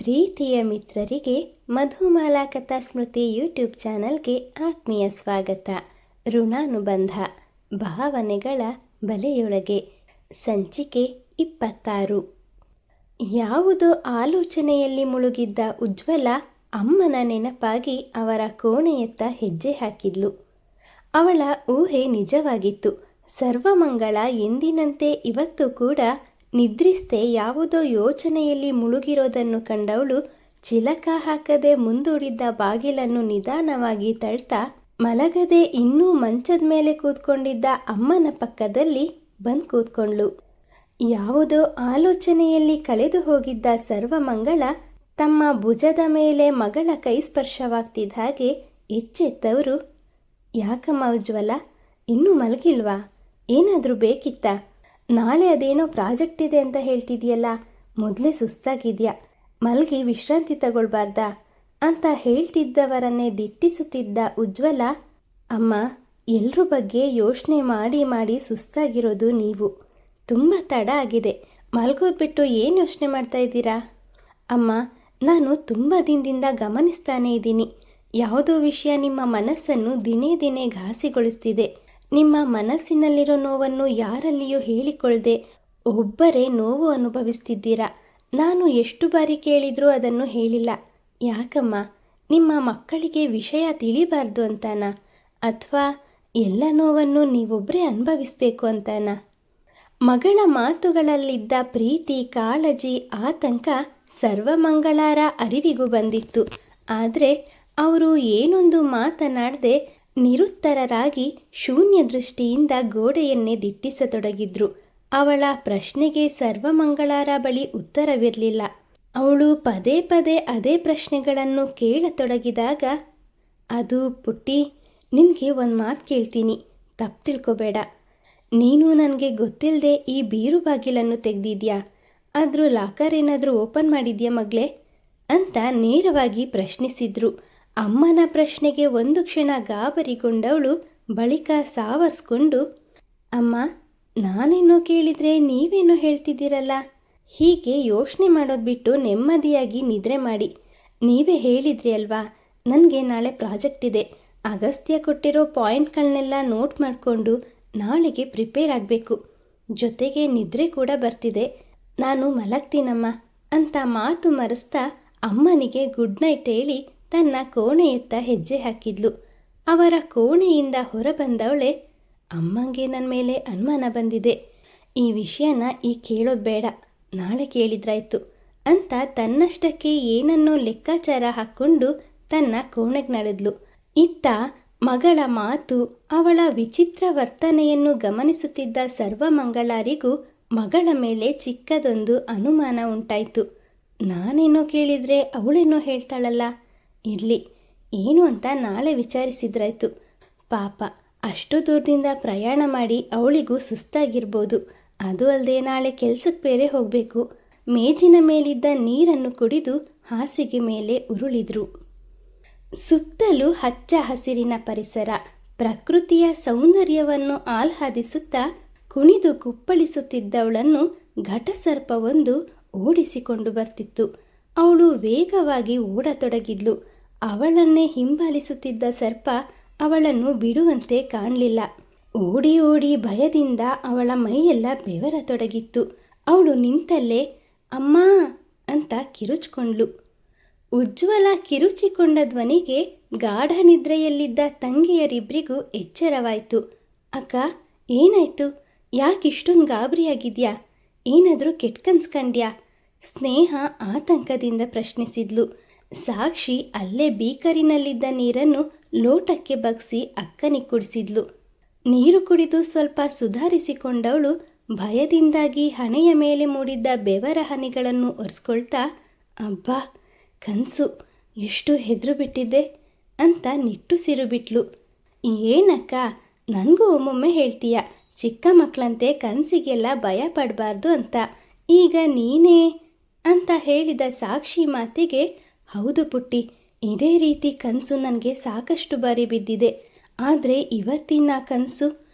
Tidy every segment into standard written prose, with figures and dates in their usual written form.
ಪ್ರೀತಿಯ ಮಿತ್ರರಿಗೆ ಮಧುಮಾಲಾ ಕಥಾ ಸ್ಮೃತಿ ಯೂಟ್ಯೂಬ್ ಚಾನಲ್ಗೆ ಆತ್ಮೀಯ ಸ್ವಾಗತ. ಋಣಾನುಬಂಧ ಭಾವನೆಗಳ ಬಲೆಯೊಳಗೆ ಸಂಚಿಕೆ 26. ಯಾವುದೋ ಆಲೋಚನೆಯಲ್ಲಿ ಮುಳುಗಿದ್ದ ಉಜ್ವಲ ಅಮ್ಮನ ನೆನಪಾಗಿ ಅವರ ಕೋಣೆಯತ್ತ ಹೆಜ್ಜೆ ಹಾಕಿದ್ಲು. ಅವಳ ಊಹೆ ನಿಜವಾಗಿತ್ತು. ಸರ್ವಮಂಗಳ ಎಂದಿನಂತೆ ಇವತ್ತು ಕೂಡ ನಿದ್ರಿಸ್ತೆ ಯಾವುದೋ ಯೋಚನೆಯಲ್ಲಿ ಮುಳುಗಿರೋದನ್ನು ಕಂಡವಳು ಚಿಲಕ ಹಾಕದೆ ಮುಂದೂಡಿದ್ದ ಬಾಗಿಲನ್ನು ನಿಧಾನವಾಗಿ ತಳ್ತಾ ಮಲಗದೆ ಇನ್ನೂ ಮಂಚದ ಮೇಲೆ ಕೂತ್ಕೊಂಡಿದ್ದ ಅಮ್ಮನ ಪಕ್ಕದಲ್ಲಿ ಬಂದು ಕೂತ್ಕೊಂಡ್ಳು. ಯಾವುದೋ ಆಲೋಚನೆಯಲ್ಲಿ ಕಳೆದು ಹೋಗಿದ್ದ ಸರ್ವಮಂಗಳ ತಮ್ಮ ಭುಜದ ಮೇಲೆ ಮಗಳ ಕೈ ಸ್ಪರ್ಶವಾಗ್ತಿದ್ದ ಹಾಗೆ ಎಚ್ಚೆತ್ತವರು, ಯಾಕಮ್ಮ ಉಜ್ವಲ, ಇನ್ನೂ ಮಲಗಿಲ್ವಾ? ಏನಾದರೂ ಬೇಕಿತ್ತಾ? ನಾಳೆ ಅದೇನೋ ಪ್ರಾಜೆಕ್ಟ್ ಇದೆ ಅಂತ ಹೇಳ್ತಿದ್ಯಲ್ಲ, ಮೊದಲೇ ಸುಸ್ತಾಗಿದ್ಯಾ, ಮಲಗಿ ವಿಶ್ರಾಂತಿ ತಗೊಳ್ಬಾರ್ದಾ ಅಂತ ಹೇಳ್ತಿದ್ದವರನ್ನೇ ದಿಟ್ಟಿಸುತ್ತಿದ್ದ ಉಜ್ವಲ, ಅಮ್ಮ, ಎಲ್ರ ಬಗ್ಗೆ ಯೋಚನೆ ಮಾಡಿ ಮಾಡಿ ಸುಸ್ತಾಗಿರೋದು ನೀವು. ತುಂಬ ತಡ ಆಗಿದೆ, ಮಲಗೋದು ಬಿಟ್ಟು ಏನು ಯೋಚನೆ ಮಾಡ್ತಾ ಇದ್ದೀರಾ? ಅಮ್ಮ, ನಾನು ತುಂಬ ದಿನದಿಂದ ಗಮನಿಸ್ತಾನೇ ಇದ್ದೀನಿ. ಯಾವುದೋ ವಿಷಯ ನಿಮ್ಮ ಮನಸ್ಸನ್ನು ದಿನೇ ದಿನೇ ಘಾಸಿಗೊಳಿಸ್ತಿದೆ. ನಿಮ್ಮ ಮನಸ್ಸಿನಲ್ಲಿರೋ ನೋವನ್ನು ಯಾರಲ್ಲಿಯೂ ಹೇಳಿಕೊಳ್ಳದೆ ಒಬ್ಬರೇ ನೋವು ಅನುಭವಿಸ್ತಿದ್ದೀರಾ. ನಾನು ಎಷ್ಟು ಬಾರಿ ಕೇಳಿದರೂ ಅದನ್ನು ಹೇಳಿಲ್ಲ. ಯಾಕಮ್ಮ? ನಿಮ್ಮ ಮಕ್ಕಳಿಗೆ ವಿಷಯ ತಿಳಿಬಾರ್ದು ಅಂತಾನಾ? ಅಥವಾ ಎಲ್ಲ ನೋವನ್ನು ನೀವೊಬ್ಬರೇ ಅನುಭವಿಸ್ಬೇಕು ಅಂತಾನಾ? ಮಗಳ ಮಾತುಗಳಲ್ಲಿದ್ದ ಪ್ರೀತಿ, ಕಾಳಜಿ, ಆತಂಕ ಸರ್ವಮಂಗಳಾರ ಅರಿವಿಗೂ ಬಂದಿತ್ತು. ಆದರೆ ಅವರು ಏನೊಂದು ಮಾತನಾಡದೆ ನಿರುತ್ತರರಾಗಿ ಶೂನ್ಯ ದೃಷ್ಟಿಯಿಂದ ಗೋಡೆಯನ್ನೇ ದಿಟ್ಟಿಸತೊಡಗಿದ್ರು. ಅವಳ ಪ್ರಶ್ನೆಗೆ ಸರ್ವಮಂಗಳಾರ ಬಳಿ ಉತ್ತರವಿರಲಿಲ್ಲ. ಅವಳು ಪದೇ ಪದೇ ಅದೇ ಪ್ರಶ್ನೆಗಳನ್ನು ಕೇಳತೊಡಗಿದಾಗ, ಅದು ಪುಟ್ಟಿ, ನಿನಗೆ ಒಂದು ಮಾತು ಕೇಳ್ತೀನಿ, ತಪ್ಪು ತಿಳ್ಕೊಬೇಡ. ನೀನು ನನಗೆ ಗೊತ್ತಿಲ್ಲದೆ ಈ ಬೀರು ಬಾಗಿಲನ್ನು ತೆಗೆದಿದ್ಯಾ? ಆದರೂ ಲಾಕರ್ ಏನಾದರೂ ಓಪನ್ ಮಾಡಿದ್ಯಾ ಮಗಳೇ ಅಂತ ನೇರವಾಗಿ ಪ್ರಶ್ನಿಸಿದ್ರು. ಅಮ್ಮನ ಪ್ರಶ್ನೆಗೆ ಒಂದು ಕ್ಷಣ ಗಾಬರಿಗೊಂಡವಳು ಬಳಿಕ ಸಾವರ್ಸ್ಕೊಂಡು, ಅಮ್ಮ, ನಾನೇನೋ ಕೇಳಿದರೆ ನೀವೇನೋ ಹೇಳ್ತಿದ್ದೀರಲ್ಲ, ಹೀಗೆ ಯೋಚನೆ ಮಾಡೋದು ಬಿಟ್ಟು ನೆಮ್ಮದಿಯಾಗಿ ನಿದ್ರೆ ಮಾಡಿ. ನೀವೇ ಹೇಳಿದ್ರಿ ಅಲ್ವಾ, ನನಗೆ ನಾಳೆ ಪ್ರಾಜೆಕ್ಟ್ ಇದೆ, ಅಗಸ್ತ್ಯ ಕೊಟ್ಟಿರೋ ಪಾಯಿಂಟ್ಗಳನ್ನೆಲ್ಲ ನೋಟ್ ಮಾಡಿಕೊಂಡು ನಾಳೆಗೆ ಪ್ರಿಪೇರ್ ಆಗಬೇಕು, ಜೊತೆಗೆ ನಿದ್ರೆ ಕೂಡ ಬರ್ತಿದೆ, ನಾನು ಮಲಗ್ತೀನಮ್ಮ ಅಂತ ಮಾತು ಮರೆಸ್ತಾ ಅಮ್ಮನಿಗೆ ಗುಡ್ ನೈಟ್ ಹೇಳಿ ತನ್ನ ಕೋಣೆಯತ್ತ ಹೆಜ್ಜೆ ಹಾಕಿದ್ಲು. ಅವರ ಕೋಣೆಯಿಂದ ಹೊರಬಂದವಳೆ, ಅಮ್ಮಂಗೆ ನನ್ನ ಮೇಲೆ ಅನುಮಾನ ಬಂದಿದೆ, ಈ ವಿಷಯನ ಈಗ ಕೇಳೋದು ಬೇಡ, ನಾಳೆ ಕೇಳಿದ್ರಾಯ್ತು ಅಂತ ತನ್ನಷ್ಟಕ್ಕೆ ಏನನ್ನೋ ಲೆಕ್ಕಾಚಾರ ಹಾಕ್ಕೊಂಡು ತನ್ನ ಕೋಣೆಗೆ ನಡೆದ್ಲು. ಇತ್ತ ಮಗಳ ಮಾತು, ಅವಳ ವಿಚಿತ್ರ ವರ್ತನೆಯನ್ನು ಗಮನಿಸುತ್ತಿದ್ದ ಸರ್ವಮಂಗಳಾರಿಗೂ ಮಗಳ ಮೇಲೆ ಚಿಕ್ಕದೊಂದು ಅನುಮಾನ ಉಂಟಾಯಿತು. ನಾನೇನೋ ಕೇಳಿದರೆ ಅವಳೇನೋ ಹೇಳ್ತಾಳಲ್ಲ, ಇರಲಿ, ಏನು ಅಂತ ನಾಳೆ ವಿಚಾರಿಸಿದ್ರಾಯ್ತು. ಪಾಪ, ಅಷ್ಟು ದೂರದಿಂದ ಪ್ರಯಾಣ ಮಾಡಿ ಅವಳಿಗೂ ಸುಸ್ತಾಗಿರ್ಬೋದು. ಅದು ಅಲ್ಲದೆ ನಾಳೆ ಕೆಲಸಕ್ಕೆ ಬೇರೆ ಹೋಗಬೇಕು. ಮೇಜಿನ ಮೇಲಿದ್ದ ನೀರನ್ನು ಕುಡಿದು ಹಾಸಿಗೆ ಮೇಲೆ ಉರುಳಿದ್ರು. ಸುತ್ತಲೂ ಹಚ್ಚ ಹಸಿರಿನ ಪರಿಸರ, ಪ್ರಕೃತಿಯ ಸೌಂದರ್ಯವನ್ನು ಆಹ್ಲಾದಿಸುತ್ತಾ ಕುಣಿದು ಕುಪ್ಪಳಿಸುತ್ತಿದ್ದವಳನ್ನು ಘಟಸರ್ಪವೊಂದು ಓಡಿಸಿಕೊಂಡು ಬರ್ತಿತ್ತು. ಅವಳು ವೇಗವಾಗಿ ಓಡತೊಡಗಿದ್ಲು. ಅವಳನ್ನೇ ಹಿಂಬಾಲಿಸುತ್ತಿದ್ದ ಸರ್ಪ ಅವಳನ್ನು ಬಿಡುವಂತೆ ಕಾಣಲಿಲ್ಲ. ಓಡಿ ಓಡಿ ಭಯದಿಂದ ಅವಳ ಮೈಯೆಲ್ಲ ಬೆವರತೊಡಗಿತ್ತು. ಅವಳು ನಿಂತಲ್ಲೇ ಅಮ್ಮ ಅಂತ ಕಿರುಚಿಕೊಂಡ್ಳು. ಉಜ್ವಲ ಕಿರುಚಿಕೊಂಡ ಧ್ವನಿಗೆ ಗಾಢ ನಿದ್ರೆಯಲ್ಲಿದ್ದ ತಂಗಿಯರಿಬ್ಬರಿಗೂ ಎಚ್ಚರವಾಯಿತು. ಅಕ್ಕ, ಏನಾಯ್ತು? ಯಾಕಿಷ್ಟೊಂದು ಗಾಬರಿಯಾಗಿದ್ಯಾ? ಏನಾದರೂ ಕೆಟ್ಟ ಕನ್ಸ್ಕಂಡ್ಯಾ? ಸ್ನೇಹ ಆತಂಕದಿಂದ ಪ್ರಶ್ನಿಸಿದ್ಲು. ಸಾಕ್ಷಿ ಅಲ್ಲೇ ಬೀಕರಿನಲ್ಲಿದ್ದ ನೀರನ್ನು ಲೋಟಕ್ಕೆ ಬಗ್ಸಿ ಅಕ್ಕನಿಗೆ ಕುಡಿಸಿದ್ಲು. ನೀರು ಕುಡಿದು ಸ್ವಲ್ಪ ಸುಧಾರಿಸಿಕೊಂಡವಳು ಭಯದಿಂದಾಗಿ ಹಣೆಯ ಮೇಲೆ ಮೂಡಿದ್ದ ಬೆವರ ಹನಿಗಳನ್ನು ಒರೆಸ್ಕೊಳ್ತಾ, ಅಬ್ಬಾ, ಕನಸು, ಎಷ್ಟು ಹೆದರು ಬಿಟ್ಟಿದ್ದೆ ಅಂತ ನಿಟ್ಟುಸಿರು ಬಿಟ್ಲು. ಏನಕ್ಕ, ನನಗೂ ಒಮ್ಮೊಮ್ಮೆ ಹೇಳ್ತೀಯ, ಚಿಕ್ಕ ಮಕ್ಕಳಂತೆ ಕನಸಿಗೆಲ್ಲ ಭಯ ಪಡಬಾರ್ದು ಅಂತ. ಈಗ ನೀನೇ ಅಂತ ಹೇಳಿದ ಸಾಕ್ಷಿ ಮಾತಿಗೆ, ಹೌದು ಪುಟ್ಟಿ, ಇದೇ ರೀತಿ ಕನಸು ನನಗೆ ಸಾಕಷ್ಟು ಬಾರಿ ಬಿದ್ದಿದೆ. ಆದರೆ ಇವತ್ತಿನ ಕನಸು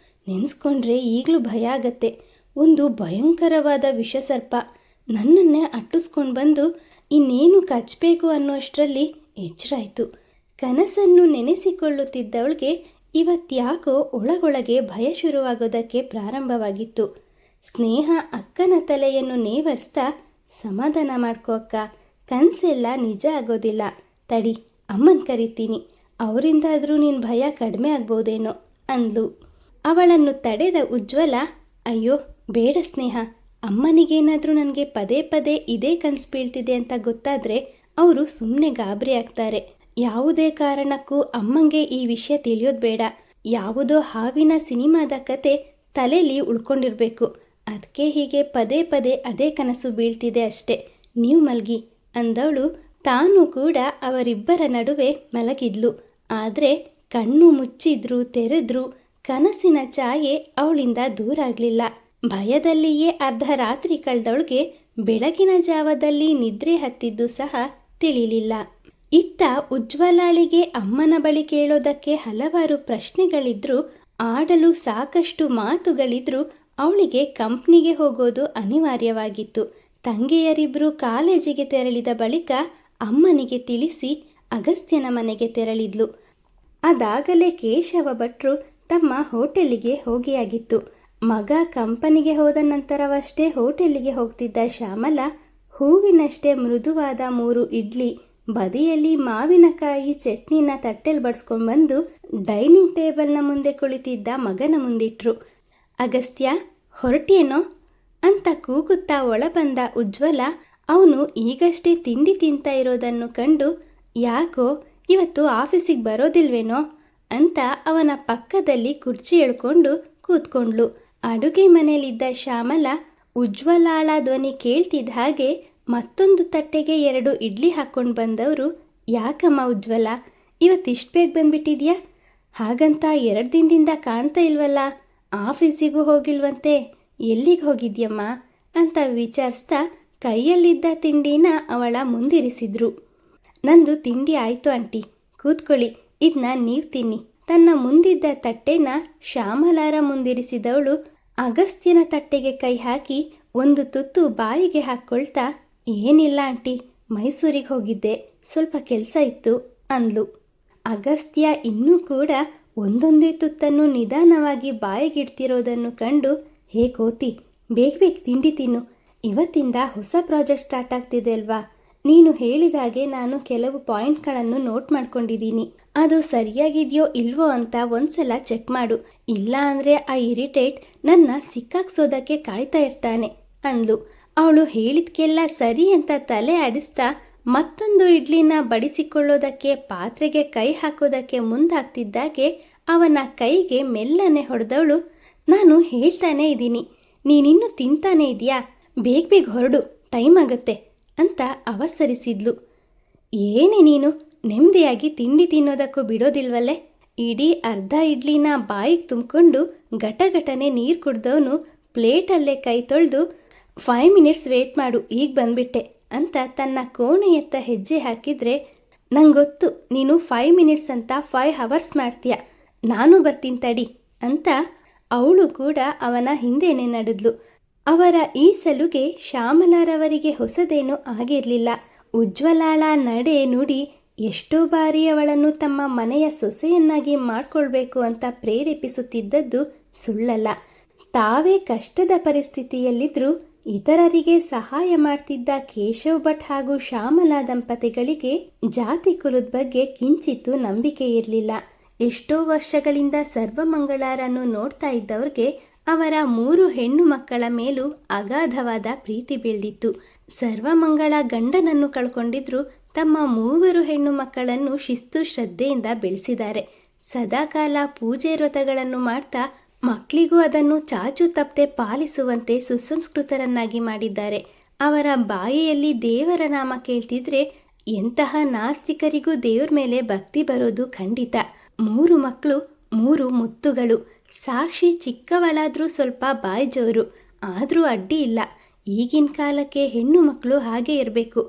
ನೆನೆಸ್ಕೊಂಡ್ರೆ ಈಗಲೂ ಭಯ ಆಗತ್ತೆ. ಒಂದು ಭಯಂಕರವಾದ ವಿಷಸರ್ಪ ನನ್ನನ್ನೇ ಅಟ್ಟಿಸ್ಕೊಂಡು ಬಂದು ಇನ್ನೇನು ಕಚ್ಚಬೇಕು ಅನ್ನೋಷ್ಟರಲ್ಲಿ ಎಚ್ಚರಾಯಿತು. ಕನಸನ್ನು ನೆನೆಸಿಕೊಳ್ಳುತ್ತಿದ್ದವಳಿಗೆ ಇವತ್ತ್ಯಾಕೋ ಒಳಗೊಳಗೆ ಭಯ ಶುರುವಾಗೋದಕ್ಕೆ ಪ್ರಾರಂಭವಾಗಿತ್ತು. ಸ್ನೇಹ ಅಕ್ಕನ ತಲೆಯನ್ನು ನೇವರಿಸ್ತಾ, ಸಮಾಧಾನ ಮಾಡ್ಕೋ ಅಕ್ಕ, ಕನಸೆಲ್ಲ ನಿಜ ಆಗೋದಿಲ್ಲ. ತಡಿ, ಅಮ್ಮನ ಕರಿತೀನಿ, ಅವರಿಂದಾದರೂ ನಿನ್ನ ಭಯ ಕಡಿಮೆ ಆಗ್ಬೋದೇನೋ ಅಂದ್ಲು. ಅವಳನ್ನು ತಡೆದ ಉಜ್ವಲ, ಅಯ್ಯೋ ಬೇಡ ಸ್ನೇಹ, ಅಮ್ಮನಿಗೇನಾದರೂ ನನಗೆ ಪದೇ ಪದೇ ಇದೇ ಕನಸು ಬೀಳ್ತಿದೆ ಅಂತ ಗೊತ್ತಾದರೆ ಅವರು ಸುಮ್ಮನೆ ಗಾಬರಿ ಆಗ್ತಾರೆ. ಯಾವುದೇ ಕಾರಣಕ್ಕೂ ಅಮ್ಮಂಗೆ ಈ ವಿಷಯ ತಿಳಿಯೋದು ಬೇಡ. ಯಾವುದೋ ಹಾವಿನ ಸಿನಿಮಾದ ಕತೆ ತಲೆಯಲ್ಲಿ ಉಳ್ಕೊಂಡಿರಬೇಕು. ಅದಕ್ಕೆ ಹೀಗೆ ಪದೇ ಪದೇ ಅದೇ ಕನಸು ಬೀಳ್ತಿದೆ ಅಷ್ಟೆ. ನೀವು ಮಲಗಿ ಅಂದವಳು ತಾನು ಕೂಡ ಅವರಿಬ್ಬರ ನಡುವೆ ಮಲಗಿದ್ಲು. ಆದರೆ ಕಣ್ಣು ಮುಚ್ಚಿದ್ರು ತೆರೆದ್ರು ಕನಸಿನ ಛಾಯೆ ಅವಳಿಂದ ದೂರ ಆಗಲಿಲ್ಲ. ಭಯದಲ್ಲಿಯೇ ಅರ್ಧ ರಾತ್ರಿ ಕಳೆದವಳಿಗೆ ಬೆಳಗಿನ ಜಾವದಲ್ಲಿ ನಿದ್ರೆ ಹತ್ತಿದ್ದು ಸಹ ತಿಳಿಲಿಲ್ಲ. ಇತ್ತ ಉಜ್ವಲಾಳಿಗೆ ಅಮ್ಮನ ಬಳಿ ಕೇಳೋದಕ್ಕೆ ಹಲವಾರು ಪ್ರಶ್ನೆಗಳಿದ್ರು, ಆಡಲು ಸಾಕಷ್ಟು ಮಾತುಗಳಿದ್ರು. ಅವಳಿಗೆ ಕಂಪ್ನಿಗೆ ಹೋಗೋದು ಅನಿವಾರ್ಯವಾಗಿತ್ತು. ತಂಗಿಯರಿಬ್ಬರು ಕಾಲೇಜಿಗೆ ತೆರಳಿದ ಬಳಿಕ ಅಮ್ಮನಿಗೆ ತಿಳಿಸಿ ಅಗಸ್ತ್ಯನ ಮನೆಗೆ ತೆರಳಿದ್ಲು. ಅದಾಗಲೇ ಕೇಶವ ಭಟ್ರು ತಮ್ಮ ಹೋಟೆಲಿಗೆ ಹೋಗಿಯಾಗಿತ್ತು. ಮಗ ಕಂಪನಿಗೆ ಹೋದ ನಂತರವಷ್ಟೇ ಹೋಟೆಲಿಗೆ ಹೋಗ್ತಿದ್ದ ಶ್ಯಾಮಲ ಹೂವಿನಷ್ಟೇ ಮೃದುವಾದ 3 ಇಡ್ಲಿ, ಬದಿಯಲ್ಲಿ ಮಾವಿನಕಾಯಿ ಚಟ್ನಿನ ತಟ್ಟೆಲ್ ಬಡಿಸ್ಕೊಂಡು ಬಂದು ಡೈನಿಂಗ್ ಟೇಬಲ್ನ ಮುಂದೆ ಕುಳಿತಿದ್ದ ಮಗನ ಮುಂದಿಟ್ರು. ಅಗಸ್ತ್ಯ, ಹೊರಟೇನೋ ಅಂತ ಕೂಗುತ್ತಾ ಒಳಬಂದ ಉಜ್ವಲ ಅವನು ಈಗಷ್ಟೇ ತಿಂಡಿ ತಿಂತಾ ಇರೋದನ್ನು ಕಂಡು, ಯಾಕೋ ಇವತ್ತು ಆಫೀಸಿಗೆ ಬರೋದಿಲ್ವೇನೋ ಅಂತ ಅವನ ಪಕ್ಕದಲ್ಲಿ ಕುರ್ಚಿ ಎಳ್ಕೊಂಡು ಕೂತ್ಕೊಂಡ್ಳು. ಅಡುಗೆ ಮನೆಯಲ್ಲಿದ್ದ ಶ್ಯಾಮಲ ಉಜ್ವಲಾಳ ಧ್ವನಿ ಕೇಳ್ತಿದ್ದ ಹಾಗೆ ಮತ್ತೊಂದು ತಟ್ಟೆಗೆ 2 ಇಡ್ಲಿ ಹಾಕ್ಕೊಂಡು ಬಂದವರು, ಯಾಕಮ್ಮ ಉಜ್ವಲ, ಇವತ್ತಿಷ್ಟು ಬೇಗ ಬಂದ್ಬಿಟ್ಟಿದ್ಯಾ? ಹಾಗಂತ 2 ದಿನದಿಂದ ಕಾಣ್ತಾ ಇಲ್ವಲ್ಲ, ಆಫೀಸಿಗೂ ಹೋಗಿಲ್ವಂತೆ, ಎಲ್ಲಿಗೆ ಹೋಗಿದ್ಯಮ್ಮ ಅಂತ ವಿಚಾರಿಸ್ತಾ ಕೈಯಲ್ಲಿದ್ದ ತಿಂಡಿನ ಅವಳ ಮುಂದಿರಿಸಿದ್ರು. ನಂದು ತಿಂಡಿ ಆಯಿತು ಆಂಟಿ, ಕೂತ್ಕೊಳ್ಳಿ, ಇದನ್ನ ನೀವು ತಿನ್ನಿ. ತನ್ನ ಮುಂದಿದ್ದ ತಟ್ಟೆನ ಶ್ಯಾಮಲಾರ ಮುಂದಿರಿಸಿದವಳು ಅಗಸ್ತ್ಯನ ತಟ್ಟೆಗೆ ಕೈ ಹಾಕಿ ಒಂದು ತುತ್ತು ಬಾಯಿಗೆ ಹಾಕ್ಕೊಳ್ತಾ, ಏನಿಲ್ಲ ಆಂಟಿ, ಮೈಸೂರಿಗೆ ಹೋಗಿದ್ದೆ, ಸ್ವಲ್ಪ ಕೆಲಸ ಇತ್ತು ಅಂದ್ಲು. ಅಗಸ್ತ್ಯ ಇನ್ನೂ ಕೂಡ ಒಂದೊಂದೇ ತುತ್ತನ್ನು ನಿಧಾನವಾಗಿ ಬಾಯಿಗಿಡ್ತಿರೋದನ್ನು ಕಂಡು, ಹೇ ಕೋತಿ, ಬೇಗ ಬೇಗ ತಿಂಡಿ ತಿನ್ನು, ಇವತ್ತಿಂದ ಹೊಸ ಪ್ರಾಜೆಕ್ಟ್ ಸ್ಟಾರ್ಟ್ ಆಗ್ತಿದೆ ಅಲ್ವಾ, ನೀನು ಹೇಳಿದಾಗೆ ನಾನು ಕೆಲವು ಪಾಯಿಂಟ್ಗಳನ್ನು ನೋಟ್ ಮಾಡ್ಕೊಂಡಿದ್ದೀನಿ, ಅದು ಸರಿಯಾಗಿದೆಯೋ ಇಲ್ವೋ ಅಂತ ಒಂದ್ಸಲ ಚೆಕ್ ಮಾಡು, ಇಲ್ಲ ಅಂದರೆ ಆ ಇರಿಟೇಟ್ ನನ್ನ ಸಿಕ್ಕಾಕ್ಸೋದಕ್ಕೆ ಕಾಯ್ತಾ ಇರ್ತಾನೆ ಅಂದ್ಲು. ಅವಳು ಹೇಳಿದ್ಕೆಲ್ಲ ಸರಿ ಅಂತ ತಲೆ ಆಡಿಸ್ತಾ ಮತ್ತೊಂದು ಇಡ್ಲಿನ ಬಡಿಸಿಕೊಳ್ಳೋದಕ್ಕೆ ಪಾತ್ರೆಗೆ ಕೈ ಹಾಕೋದಕ್ಕೆ ಮುಂದಾಗ್ತಿದ್ದಾಗೆ ಅವನ ಕೈಗೆ ಮೆಲ್ಲನೆ ಹೊಡೆದವಳು, ನಾನು ಹೇಳ್ತಾನೇ ಇದ್ದೀನಿ, ನೀನಿನ್ನೂ ತಿಂತಾನೇ ಇದೆಯಾ, ಬೇಗ ಬೇಗ ಹೊರಡು, ಟೈಮ್ ಆಗತ್ತೆ ಅಂತ ಅವಸರಿಸಿದ್ಲು. ಏನೇ ನೀನು, ನೆಮ್ಮದಿಯಾಗಿ ತಿಂಡಿ ತಿನ್ನೋದಕ್ಕೂ ಬಿಡೋದಿಲ್ವಲ್ಲೇ? ಇಡೀ ಅರ್ಧ ಇಡ್ಲಿನ ಬಾಯಿಗೆ ತುಂಬಿಕೊಂಡು ಘಟಘಟನೆ ನೀರು ಕುಡ್ದವನು ಪ್ಲೇಟಲ್ಲೇ ಕೈ ತೊಳೆದು, 5 ಮಿನಿಟ್ಸ್ ವೇಟ್ ಮಾಡು, ಈಗ ಬಂದ್ಬಿಟ್ಟೆ ಅಂತ ತನ್ನ ಕೋಣೆಯತ್ತ ಹೆಜ್ಜೆ ಹಾಕಿದರೆ, ನಂಗೊತ್ತು ನೀನು 5 ಮಿನಿಟ್ಸ್ ಅಂತ 5 ಅವರ್ಸ್ ಮಾಡ್ತೀಯ, ನಾನು ಬರ್ತೀನಿ ತಡಿ ಅಂತ ಅವಳು ಕೂಡ ಅವನ ಹಿಂದೆನೇ ನಡೆದ್ಲು. ಅವರ ಈ ಸಲುಗೆ ಶ್ಯಾಮಲಾರವರಿಗೆ ಹೊಸದೇನೂ ಆಗಿರಲಿಲ್ಲ. ಉಜ್ವಲಾಳ ನಡೆ ನುಡಿ ಎಷ್ಟೋ ಬಾರಿ ಅವಳನ್ನು ತಮ್ಮ ಮನೆಯ ಸೊಸೆಯನ್ನಾಗಿ ಮಾಡಿಕೊಳ್ಬೇಕು ಅಂತ ಪ್ರೇರೇಪಿಸುತ್ತಿದ್ದದ್ದು ಸುಳ್ಳಲ್ಲ. ತಾವೇ ಕಷ್ಟದ ಪರಿಸ್ಥಿತಿಯಲ್ಲಿದ್ದರೂ ಇತರರಿಗೆ ಸಹಾಯ ಮಾಡ್ತಿದ್ದ ಕೇಶವ್ ಭಟ್ ಹಾಗೂ ಶ್ಯಾಮಲಾ ದಂಪತಿಗಳಿಗೆ ಜಾತಿ ಕುಲದ ಬಗ್ಗೆ ಕಿಂಚಿತ್ತೂ ನಂಬಿಕೆ ಇರಲಿಲ್ಲ. ಎಷ್ಟೋ ವರ್ಷಗಳಿಂದ ಸರ್ವಮಂಗಳರನ್ನು ನೋಡ್ತಾ ಇದ್ದವ್ರಿಗೆ ಅವರ 3 ಹೆಣ್ಣು ಮಕ್ಕಳ ಮೇಲೂ ಅಗಾಧವಾದ ಪ್ರೀತಿ ಬೀಳ್ದಿತ್ತು. ಸರ್ವಮಂಗಳ ಗಂಡನನ್ನು ಕಳ್ಕೊಂಡಿದ್ರು, ತಮ್ಮ 3 ಹೆಣ್ಣು ಮಕ್ಕಳನ್ನು ಶಿಸ್ತು ಶ್ರದ್ಧೆಯಿಂದ ಬೆಳೆಸಿದ್ದಾರೆ. ಸದಾಕಾಲ ಪೂಜೆ ವ್ರತಗಳನ್ನು ಮಾಡ್ತಾ ಮಕ್ಕಳಿಗೂ ಅದನ್ನು ಚಾಚು ತಪ್ಪದೆ ಪಾಲಿಸುವಂತೆ ಸುಸಂಸ್ಕೃತರನ್ನಾಗಿ ಮಾಡಿದ್ದಾರೆ. ಅವರ ಬಾಯಿಯಲ್ಲಿ ದೇವರ ನಾಮ ಕೇಳ್ತಿದ್ರೆ ಎಂತಹ ನಾಸ್ತಿಕರಿಗೂ ದೇವ್ರ ಮೇಲೆ ಭಕ್ತಿ ಬರೋದು ಖಂಡಿತ. 3 ಮಕ್ಕಳು, 3 ಮುತ್ತುಗಳು. ಸಾಕ್ಷಿ ಚಿಕ್ಕವಳಾದರೂ ಸ್ವಲ್ಪ ಬಾಯಿ ಜೋರು, ಆದರೂ ಅಡ್ಡಿ ಇಲ್ಲ. ಈಗಿನ ಕಾಲಕ್ಕೆ ಹೆಣ್ಣು ಮಕ್ಕಳು ಹಾಗೆ ಇರಬೇಕು.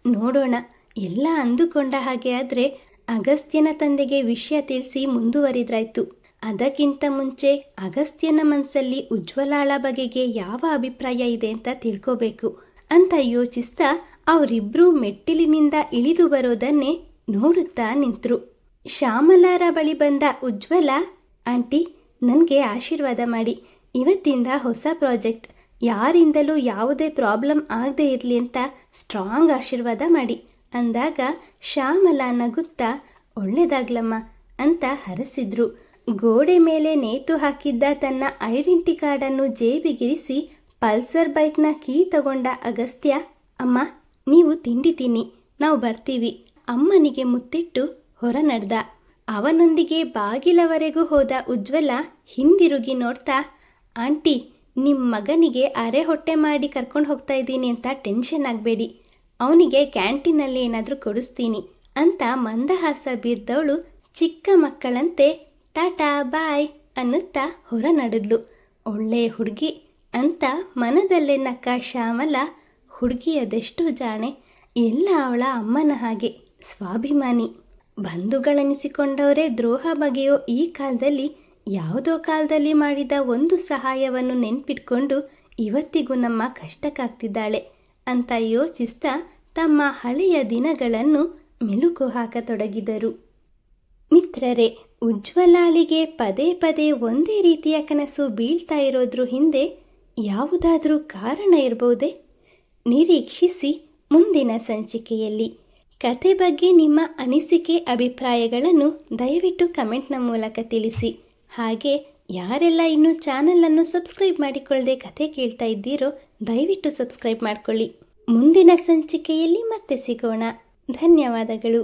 ನೋಡೋಣ, ಎಲ್ಲ ಅಂದುಕೊಂಡ ಹಾಗೆ ಆದರೆ ಅಗಸ್ತ್ಯನ ತಂದೆಗೆ ವಿಷಯ ತಿಳಿಸಿ ಮುಂದುವರಿದ್ರಾಯ್ತು. ಅದಕ್ಕಿಂತ ಮುಂಚೆ ಅಗಸ್ತ್ಯನ ಮನಸ್ಸಲ್ಲಿ ಉಜ್ವಲಾಳ ಬಗೆಗೆ ಯಾವ ಅಭಿಪ್ರಾಯ ಇದೆ ಅಂತ ತಿಳ್ಕೋಬೇಕು ಅಂತ ಯೋಚಿಸ್ತಾ ಅವರಿಬ್ಬರೂ ಮೆಟ್ಟಿಲಿನಿಂದ ಇಳಿದು ಬರೋದನ್ನೇ ನೋಡುತ್ತಾ ನಿಂತರು. ಶ್ಯಾಮಲಾರ ಬಳಿ ಬಂದ ಉಜ್ವಲ, ಆಂಟಿ, ನನಗೆ ಆಶೀರ್ವಾದ ಮಾಡಿ. ಇವತ್ತಿಂದ ಹೊಸ ಪ್ರಾಜೆಕ್ಟ್, ಯಾರಿಂದಲೂ ಯಾವುದೇ ಪ್ರಾಬ್ಲಮ್ ಆಗದೆ ಇರಲಿ ಅಂತ ಸ್ಟ್ರಾಂಗ್ ಆಶೀರ್ವಾದ ಮಾಡಿ ಅಂದಾಗ ಶ್ಯಾಮಲಾ ನಗುತ್ತಾ ಒಳ್ಳೆದಾಗ್ಲಮ್ಮ ಅಂತ ಹರಸಿದ್ರು. ಗೋಡೆ ಮೇಲೆ ನೇತು ಹಾಕಿದ್ದ ತನ್ನ ಐಡೆಂಟಿ ಕಾರ್ಡನ್ನು ಜೇಬಿಗಿರಿಸಿ ಪಲ್ಸರ್ ಬೈಕ್ನ ಕೀ ತಗೊಂಡ ಅಗಸ್ತ್ಯ, ಅಮ್ಮ ನೀವು ತಿಂಡಿ ತಿನ್ನಿ, ನಾವು ಬರ್ತೀವಿ, ಅಮ್ಮನಿಗೆ ಮುತ್ತಿಟ್ಟು ಹೊರ ನಡೆದ. ಅವನೊಂದಿಗೆ ಬಾಗಿಲವರೆಗೂ ಹೋದ ಉಜ್ವಲ ಹಿಂದಿರುಗಿ ನೋಡ್ತಾ, ಆಂಟಿ, ನಿಮ್ಮ ಮಗನಿಗೆ ಅರೆ ಹೊಟ್ಟೆ ಮಾಡಿ ಕರ್ಕೊಂಡು ಹೋಗ್ತಾ ಇದ್ದೀನಿ ಅಂತ ಟೆನ್ಷನ್ ಆಗಬೇಡಿ, ಅವನಿಗೆ ಕ್ಯಾಂಟೀನಲ್ಲಿ ಏನಾದರೂ ಕೊಡಿಸ್ತೀನಿ ಅಂತ ಮಂದಹಾಸ ಬೀರ್ದವಳು ಚಿಕ್ಕ ಮಕ್ಕಳಂತೆ ಟಾಟಾ ಬಾಯ್ ಅನ್ನುತ್ತಾ ಹೊರ ನಡೆದ್ಲು. ಒಳ್ಳೆ ಹುಡುಗಿ ಅಂತ ಮನದಲ್ಲೇ ನಕ್ಕ ಶ್ಯಾಮಲ, ಹುಡುಗಿ ಅದೆಷ್ಟು ಜಾಣೆ, ಎಲ್ಲ ಅವಳ ಅಮ್ಮನ ಹಾಗೆ ಸ್ವಾಭಿಮಾನಿ. ಬಂಧುಗಳೆನಿಸಿಕೊಂಡವರೇ ದ್ರೋಹ ಬಗೆಯೋ ಈ ಕಾಲದಲ್ಲಿ ಯಾವುದೋ ಕಾಲದಲ್ಲಿ ಮಾಡಿದ ಒಂದು ಸಹಾಯವನ್ನು ನೆನ್ಪಿಟ್ಕೊಂಡು ಇವತ್ತಿಗೂ ನಮ್ಮ ಕಷ್ಟಕ್ಕಾಗ್ತಿದ್ದಾಳೆ ಅಂತ ಯೋಚಿಸ್ತಾ ತಮ್ಮ ಹಳೆಯ ದಿನಗಳನ್ನು ಮೆಲುಕು ಹಾಕತೊಡಗಿದರು. ಮಿತ್ರರೇ, ಉಜ್ವಲಾಳಿಗೆ ಪದೇ ಪದೇ ಒಂದೇ ರೀತಿಯ ಕನಸು ಬೀಳ್ತಾ ಇರೋದ್ರ ಹಿಂದೆ ಯಾವುದಾದ್ರೂ ಕಾರಣ ಇರಬಹುದೇ? ನಿರೀಕ್ಷಿಸಿ ಮುಂದಿನ ಸಂಚಿಕೆಯಲ್ಲಿ. ಕತೆ ಬಗ್ಗೆ ನಿಮ್ಮ ಅನಿಸಿಕೆ ಅಭಿಪ್ರಾಯಗಳನ್ನು ದಯವಿಟ್ಟು ಕಮೆಂಟ್ನ ಮೂಲಕ ತಿಳಿಸಿ. ಹಾಗೆ ಯಾರೆಲ್ಲ ಇನ್ನೂ ಚಾನಲನ್ನು ಸಬ್ಸ್ಕ್ರೈಬ್ ಮಾಡಿಕೊಳ್ಳದೆ ಕತೆ ಕೇಳ್ತಾ ಇದ್ದೀರೋ ದಯವಿಟ್ಟು ಸಬ್ಸ್ಕ್ರೈಬ್ ಮಾಡಿಕೊಳ್ಳಿ. ಮುಂದಿನ ಸಂಚಿಕೆಯಲ್ಲಿ ಮತ್ತೆ ಸಿಗೋಣ. ಧನ್ಯವಾದಗಳು.